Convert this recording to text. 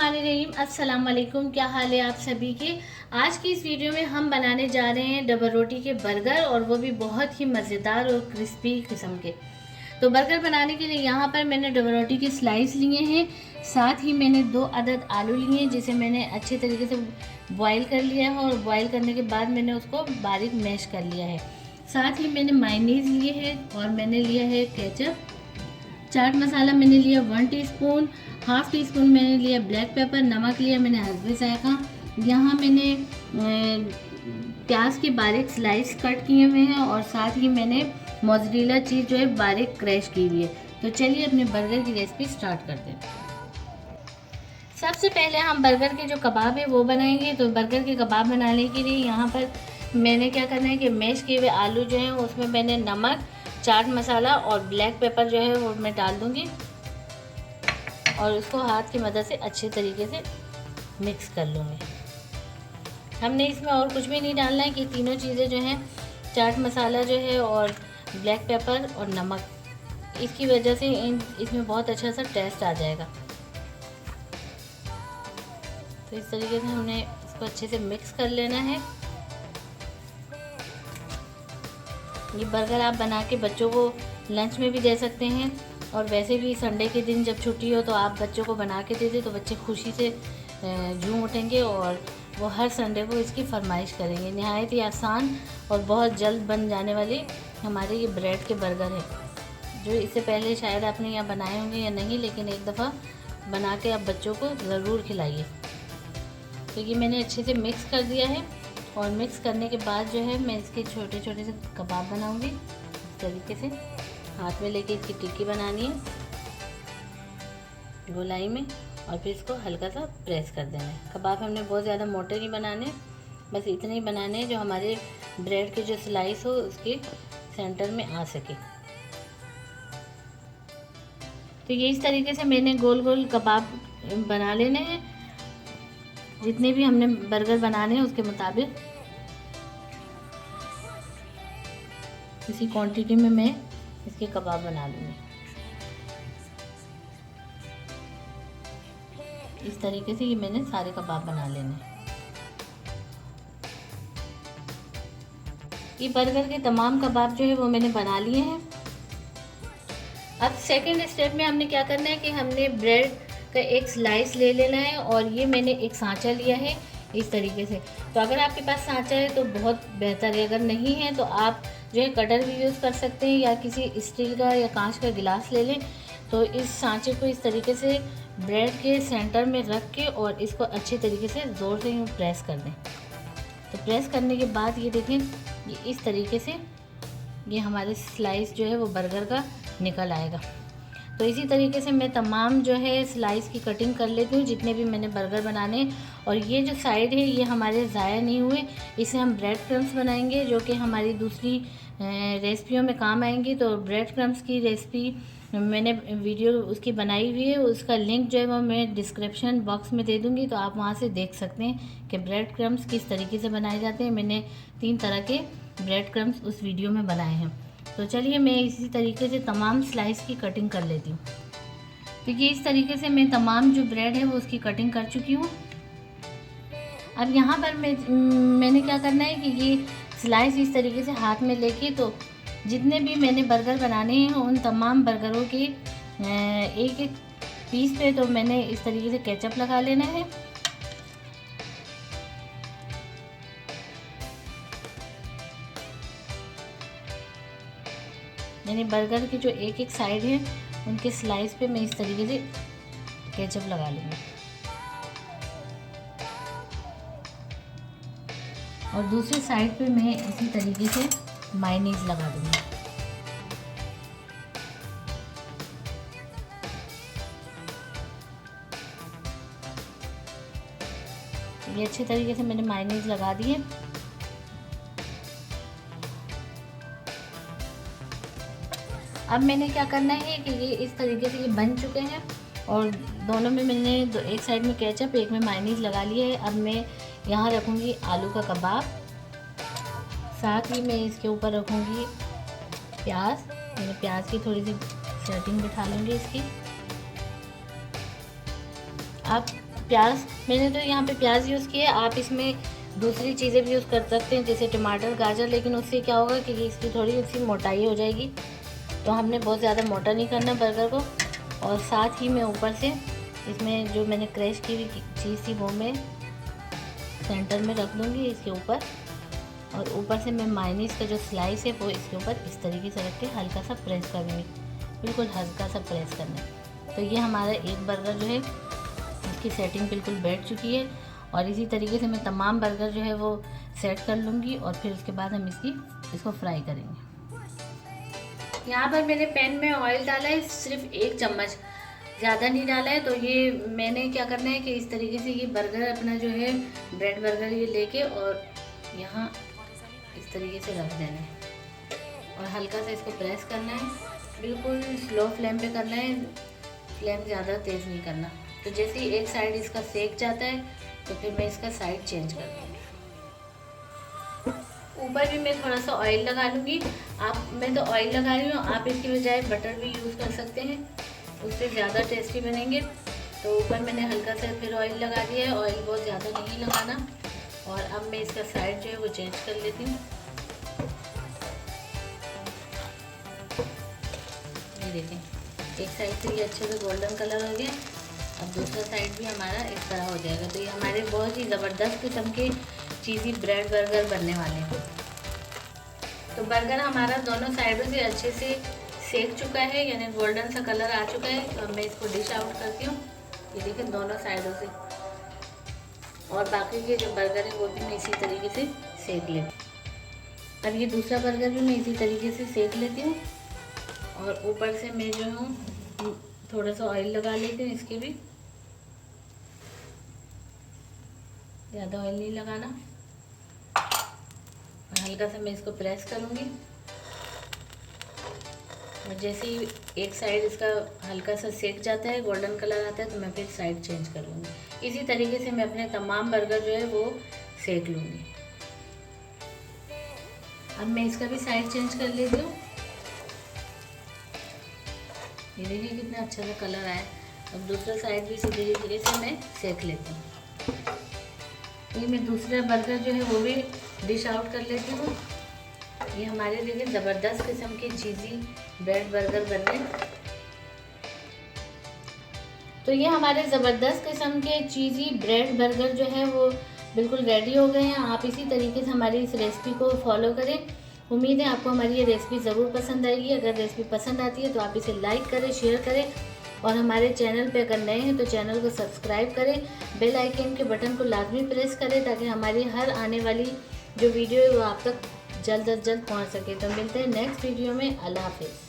बिस्मिल्लाहिर्रहमानिर्रहीम। अस्सलाम वालेकुम। क्या हाल है आप सभी के। आज की इस वीडियो में हम बनाने जा रहे हैं डबल रोटी के बर्गर, और वो भी बहुत ही मज़ेदार और क्रिस्पी किस्म के। तो बर्गर बनाने के लिए यहाँ पर मैंने डबल रोटी के स्लाइस लिए हैं। साथ ही मैंने 2 अदद आलू लिए हैं, जिसे मैंने अच्छे तरीके से बॉईल कर लिया है, और बॉईल करने के बाद मैंने उसको बारीक मैश कर लिया है। साथ ही मैंने मायोनीज़ लिए है, और मैंने लिया है केचप। चाट मसाला मैंने लिया 1 टीस्पून, हाफ़ टी स्पून मैंने लिया ब्लैक पेपर, नमक लिया मैंने हस्बे ज़ायक़ा। यहाँ मैंने प्याज के बारीक स्लाइस कट किए हुए हैं, और साथ ही मैंने मोज़रेला चीज़ जो है बारीक क्रैश की हुई है। तो चलिए अपने बर्गर की रेसिपी स्टार्ट करते हैं। सबसे पहले हम बर्गर के जो कबाब है वो बनाएंगे। तो बर्गर के कबाब बनाने के लिए यहाँ पर मैंने क्या करना है कि मैश किए हुए आलू जो हैं उसमें मैंने नमक, चाट मसाला और ब्लैक पेपर जो है वो मैं डाल दूँगी, और उसको हाथ की मदद से अच्छे तरीके से मिक्स कर लूँगी। हमने इसमें और कुछ भी नहीं डालना है कि तीनों चीज़ें जो हैं, चाट मसाला जो है और ब्लैक पेपर और नमक, इसकी वजह से इसमें बहुत अच्छा सा टेस्ट आ जाएगा। तो इस तरीके से हमने इसको अच्छे से मिक्स कर लेना है। ये बर्गर आप बना के बच्चों को लंच में भी दे सकते हैं, और वैसे भी संडे के दिन जब छुट्टी हो तो आप बच्चों को बना के दे दें तो बच्चे खुशी से झूम उठेंगे, और वो हर संडे को इसकी फरमाइश करेंगे। नहायत ही आसान और बहुत जल्द बन जाने वाले हमारे ये ब्रेड के बर्गर हैं, जो इससे पहले शायद आपने यहाँ बनाए होंगे या नहीं, लेकिन एक दफ़ा बना के आप बच्चों को ज़रूर खिलाइए। तो ये मैंने अच्छे से मिक्स कर दिया है, और मिक्स करने के बाद जो है मैं इसके छोटे छोटे से कबाब बनाऊंगी। इस तरीके से हाथ में लेके इसकी टिक्की बनानी है गोलाई में, और फिर इसको हल्का सा प्रेस कर देना है। कबाब हमने बहुत ज़्यादा मोटे नहीं बनाने, बस इतने ही बनाने हैं जो हमारे ब्रेड के जो स्लाइस हो उसके सेंटर में आ सके। तो ये इस तरीके से मैंने गोल गोल कबाब बना लेने हैं, जितने भी हमने बर्गर बनाने हैं उसके मुताबिक। इसी क्वांटिटी में मैं इसके कबाब बना लूँगी। इस तरीके से ये मैंने सारे कबाब बना लेने हैं। ये बर्गर के तमाम कबाब जो है वो मैंने बना लिए हैं। अब सेकंड स्टेप में हमने क्या करना है कि हमने ब्रेड का एक स्लाइस ले लेना है, और ये मैंने एक सांचा लिया है इस तरीके से। तो अगर आपके पास सांचा है तो बहुत बेहतर है, अगर नहीं है तो आप जो है कटर भी यूज़ कर सकते हैं, या किसी स्टील का या कांच का गिलास ले लें। तो इस सांचे को इस तरीके से ब्रेड के सेंटर में रख के और इसको अच्छे तरीके से ज़ोर से यूँ प्रेस कर दें। तो प्रेस करने के बाद ये देखें, ये इस तरीके से ये हमारे स्लाइस जो है वो बर्गर का निकल आएगा। तो इसी तरीके से मैं तमाम जो है स्लाइस की कटिंग कर लेती हूँ, जितने भी मैंने बर्गर बनाने। और ये जो साइड है ये हमारे ज़ाया नहीं हुए, इसे हम ब्रेड क्रम्स बनाएंगे, जो कि हमारी दूसरी रेसिपियों में काम आएंगी। तो ब्रेड क्रम्स की रेसिपी मैंने वीडियो उसकी बनाई हुई है, उसका लिंक जो है वो मैं डिस्क्रिप्शन बॉक्स में दे दूँगी, तो आप वहाँ से देख सकते हैं कि ब्रेड क्रम्स किस तरीके से बनाए जाते हैं। मैंने 3 तरह के ब्रेड क्रम्स उस वीडियो में बनाए हैं। तो चलिए मैं इसी तरीके से तमाम स्लाइस की कटिंग कर लेती हूँ। तो ये इस तरीके से मैं तमाम जो ब्रेड है वो उसकी कटिंग कर चुकी हूँ। अब यहाँ पर मैंने क्या करना है कि ये स्लाइस इस तरीके से हाथ में लेके, तो जितने भी मैंने बर्गर बनाने हैं उन तमाम बर्गरों के एक एक पीस पे तो मैंने इस तरीके से केचप लगा लेना है। यानी बर्गर की जो एक एक साइड है उनके स्लाइस पे मैं इस तरीके से केचप लगा लूँगी, और दूसरी साइड पे मैं इसी तरीके से मायोनीज़ लगा दूँगी। ये अच्छे तरीके से मैंने मायोनीज़ लगा दी है। अब मैंने क्या करना है कि ये इस तरीके से ये बन चुके हैं, और दोनों में मैंने एक साइड में केचप, एक में मायोनीज़ लगा लिया है। अब मैं यहाँ रखूँगी आलू का कबाब, साथ ही मैं इसके ऊपर रखूँगी प्याज। मैंने प्याज की थोड़ी सी सेटिंग बिठा लूँगी इसकी। आप प्याज, मैंने तो यहाँ पे प्याज यूज़ किया, आप इसमें दूसरी चीज़ें भी यूज़ कर सकते हैं जैसे टमाटर, गाजर, लेकिन उससे क्या होगा कि इसकी थोड़ी सी मोटाई हो जाएगी, तो हमने बहुत ज़्यादा मोटा नहीं करना बर्गर को। और साथ ही मैं ऊपर से इसमें जो मैंने क्रश की हुई चीज़ थी वो मैं सेंटर में रख दूँगी इसके ऊपर, और ऊपर से मैं मायोनीज़ का जो स्लाइस है वो इसके ऊपर इस तरीके से रख के हल्का सा प्रेस करूँगी, बिल्कुल हल्का सा प्रेस करना है। तो ये हमारा एक बर्गर जो है इसकी सेटिंग बिल्कुल बैठ चुकी है, और इसी तरीके से मैं तमाम बर्गर जो है वो सेट कर लूँगी, और फिर उसके बाद हम इसको फ्राई करेंगे। यहाँ पर मैंने पैन में ऑयल डाला है, सिर्फ 1 चम्मच, ज़्यादा नहीं डाला है। तो ये मैंने क्या करना है कि इस तरीके से ये बर्गर अपना जो है ब्रेड बर्गर ये लेके और यहाँ इस तरीके से रख देना है, और हल्का सा इसको प्रेस करना है, बिल्कुल स्लो फ्लेम पे करना है, फ्लेम ज़्यादा तेज़ नहीं करना। तो जैसे ही एक साइड इसका सेक जाता है तो फिर मैं इसका साइड चेंज कर दूँगी। ऊपर भी मैं थोड़ा सा ऑयल लगा लूँगी, मैं तो ऑयल लगा रही हूँ, आप इसकी बजाय बटर भी यूज़ कर सकते हैं, उससे ज़्यादा टेस्टी बनेंगे। तो ऊपर मैंने हल्का सा फिर ऑयल लगा दिया है, ऑयल बहुत ज़्यादा नहीं लगाना। और अब मैं इसका साइड जो है वो चेंज कर लेती हूँ। ये देखें, एक साइड से ये अच्छे से गोल्डन कलर हो गया, अब दूसरा साइड भी हमारा इस तरह हो जाएगा। तो ये हमारे बहुत ही ज़बरदस्त किस्म के चीज़ी ब्रेड बर्गर बनने वाले हैं। तो बर्गर हमारा दोनों साइडों से अच्छे से सेक चुका है, यानी गोल्डन सा कलर आ चुका है। तो अब मैं इसको डिश आउट करती हूँ। ये देखिए दोनों साइडों से, और बाकी के जो बर्गर है वो भी मैं इसी तरीके से सेक लेती हूँ। अब ये दूसरा बर्गर भी मैं इसी तरीके से सेक लेती हूँ, और ऊपर से मैं जो हूँ थोड़ा सा ऑयल लगा लेती हूँ इसके भी, ज़्यादा ऑयल नहीं लगाना, और हल्का सा मैं इसको प्रेस करूँगी। और जैसे ही एक साइड इसका हल्का सा सेक जाता है, गोल्डन कलर आता है, तो मैं फिर साइड चेंज कर लूँगी। इसी तरीके से मैं अपने तमाम बर्गर जो है वो सेक लूँगी। अब मैं इसका भी साइड चेंज कर लेती हूँ। ये देखिए कितना अच्छा सा कलर आया। अब दूसरा साइड भी इसी तरीके से मैं सेक लेती हूँ। ये मैं दूसरा बर्गर जो है वो भी डिश आउट कर लेती हूँ। ये हमारे लिए ज़बरदस्त किस्म के चीज़ी ब्रेड बर्गर बन रहे हैं। तो ये हमारे ज़बरदस्त किस्म के चीज़ी ब्रेड बर्गर जो है वो बिल्कुल रेडी हो गए हैं। आप इसी तरीके से हमारी इस रेसिपी को फॉलो करें। उम्मीद है आपको हमारी ये रेसिपी ज़रूर पसंद आएगी। अगर रेसिपी पसंद आती है तो आप इसे लाइक करें, शेयर करें, और हमारे चैनल पे अगर नए हैं तो चैनल को सब्सक्राइब करें, बेल आइकन के बटन को लाजमी प्रेस करें, ताकि हमारी हर आने वाली जो वीडियो है वो आप तक जल्द अज जल्द पहुंच सके। तो मिलते हैं नेक्स्ट वीडियो में। अल्लाह हाफिज़।